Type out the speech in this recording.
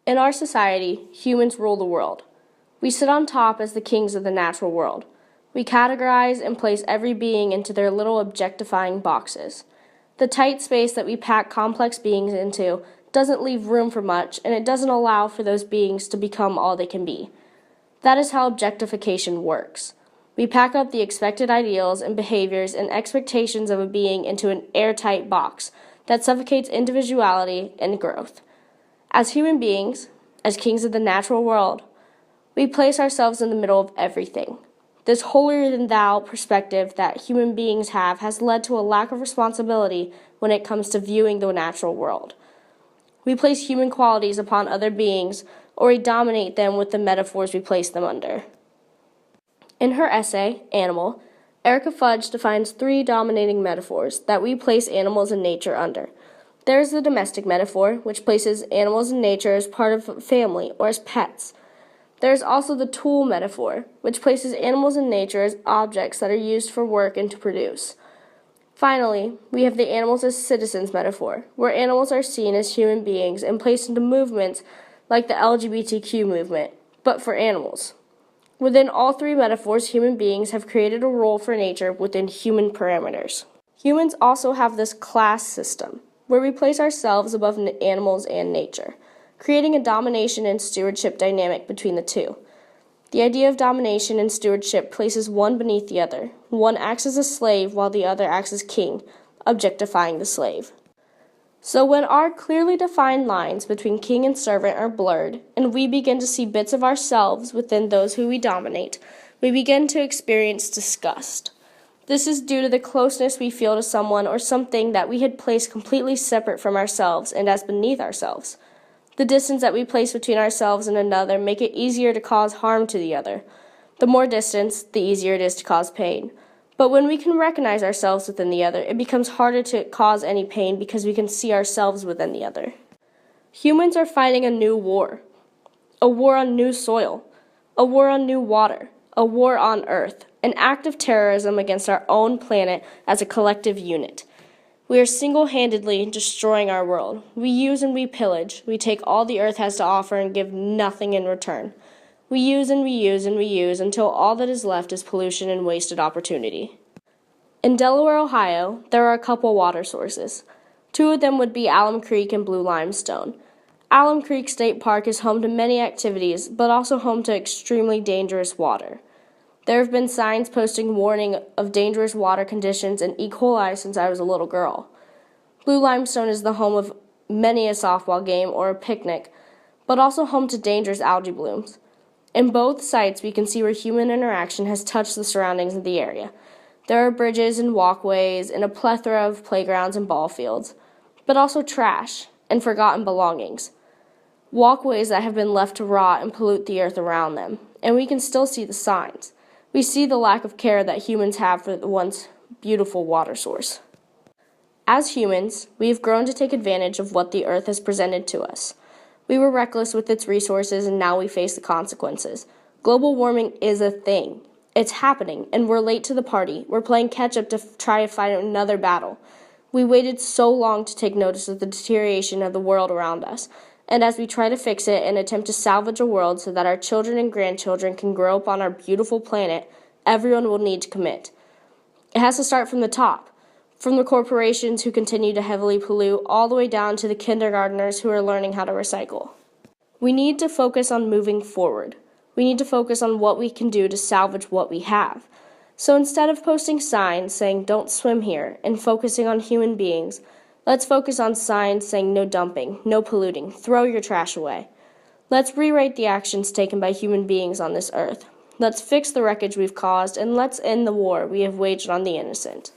In our society, humans rule the world. We sit on top as the kings of the natural world. We categorize and place every being into their little objectifying boxes. The tight space that we pack complex beings into doesn't leave room for much, and it doesn't allow for those beings to become all they can be. That is how objectification works. We pack up the expected ideals and behaviors and expectations of a being into an airtight box that suffocates individuality and growth. As human beings, as kings of the natural world, we place ourselves in the middle of everything. This holier-than-thou perspective that human beings have has led to a lack of responsibility when it comes to viewing the natural world. We place human qualities upon other beings, or we dominate them with the metaphors we place them under. In her essay, Animal, Erica Fudge defines 3 dominating metaphors that we place animals and nature under. There is the domestic metaphor, which places animals and nature as part of a family or as pets. There is also the tool metaphor, which places animals and nature as objects that are used for work and to produce. Finally, we have the animals as citizens metaphor, where animals are seen as human beings and placed into movements like the LGBTQ movement, but for animals. Within all 3 metaphors, human beings have created a role for nature within human parameters. Humans also have this class system, where we place ourselves above animals and nature, creating a domination and stewardship dynamic between the two. The idea of domination and stewardship places one beneath the other. One acts as a slave while the other acts as king, objectifying the slave. So when our clearly defined lines between king and servant are blurred, and we begin to see bits of ourselves within those who we dominate, we begin to experience disgust. This is due to the closeness we feel to someone or something that we had placed completely separate from ourselves and as beneath ourselves. The distance that we place between ourselves and another make it easier to cause harm to the other. The more distance, the easier it is to cause pain. But when we can recognize ourselves within the other, it becomes harder to cause any pain because we can see ourselves within the other. Humans are fighting a new war. A war on new soil. A war on new water. A war on Earth. An act of terrorism against our own planet as a collective unit. We are single-handedly destroying our world. We use and we pillage. We take all the Earth has to offer and give nothing in return. We use and we use and we use until all that is left is pollution and wasted opportunity. In Delaware, Ohio, there are a couple water sources. 2 of them would be Alum Creek and Blue Limestone. Alum Creek State Park is home to many activities, but also home to extremely dangerous water. There have been signs posting warning of dangerous water conditions and E. coli since I was a little girl. Blue Limestone is the home of many a softball game or a picnic, but also home to dangerous algae blooms. In both sites, we can see where human interaction has touched the surroundings of the area. There are bridges and walkways and a plethora of playgrounds and ball fields, but also trash and forgotten belongings. Walkways that have been left to rot and pollute the earth around them, and we can still see the signs. We see the lack of care that humans have for the once beautiful water source. As humans, we have grown to take advantage of what the earth has presented to us. We were reckless with its resources, and now we face the consequences. Global warming is a thing. It's happening, and we're late to the party. We're playing catch-up to try to fight another battle. We waited so long to take notice of the deterioration of the world around us, and as we try to fix it and attempt to salvage a world so that our children and grandchildren can grow up on our beautiful planet, everyone will need to commit. It has to start from the top. From the corporations who continue to heavily pollute, all the way down to the kindergartners who are learning how to recycle. We need to focus on moving forward. We need to focus on what we can do to salvage what we have. So instead of posting signs saying "don't swim here" and focusing on human beings, let's focus on signs saying "no dumping, no polluting, throw your trash away." Let's rewrite the actions taken by human beings on this earth. Let's fix the wreckage we've caused, and let's end the war we have waged on the innocent.